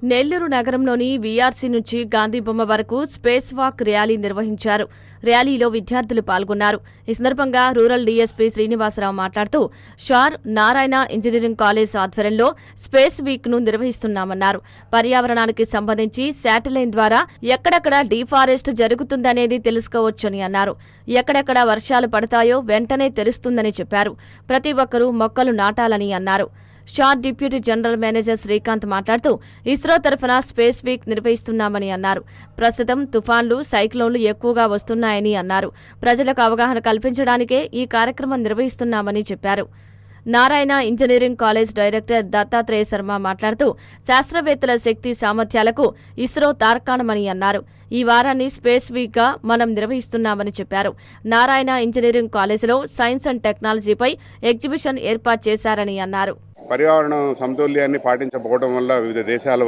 నెల్లూరు నగరంలోని వీఆర్సీ నుంచి గాంధీ బొమ్మ వరకు స్పేస్ వాక్ ర్యాలీ నిర్వహించారు. ర్యాలీలో విద్యార్థులు పాల్గొన్నారు. ఈ సందర్భంగా రూరల్ డీఎస్పీ శ్రీనివాసరావు మాట్లాడుతూ షార్ నారాయణ ఇంజనీరింగ్ కాలేజ్ ఆధ్వర్యంలో స్పేస్ వీక్ ను నిర్వహిస్తున్నామన్నారు. పర్యావరణానికి సంబంధించి శాటిలైట్ ద్వారా ఎక్కడెక్కడ డీఫారెస్ట్ జరుగుతుందనేది తెలుసుకోవచ్చని అన్నారు. ఎక్కడెక్కడ వర్షాలు పడతాయో వెంటనే తెలుస్తుందని చెప్పారు. ప్రతి ఒక్కరూ మొక్కలు నాటాలని అన్నారు. SHAR deputy general manager Srikanth మాట్లాడుతూ ఇస్రో తరఫున స్పేస్ వీక్ నిర్వహిస్తున్నామని అన్నారు. ప్రస్తుతం తుఫాన్లు, సైక్లోన్లు ఎక్కువగా వస్తున్నాయని అన్నారు. ప్రజలకు అవగాహన కల్పించడానికే ఈ కార్యక్రమం నిర్వహిస్తున్నామని చెప్పారు. Narayana engineering college director Dattatreya Sharma మాట్లాడుతూ శాస్త్రవేత్తల శక్తి సామర్థ్యాలకు ఇస్రో తార్కాణమని అన్నారు. ఈ వారాన్ని స్పేస్ వీక్ గా మనం నిర్వహిస్తున్నామని చెప్పారు. నారాయణ ఇంజనీరింగ్ కాలేజీలో సైన్స్ అండ్ టెక్నాలజీపై ఎగ్జిబిషన్ ఏర్పాటు చేశారని అన్నారు. పర్యావరణ సమతుల్యాన్ని పాటించకపోవడం వల్ల వివిధ దేశాల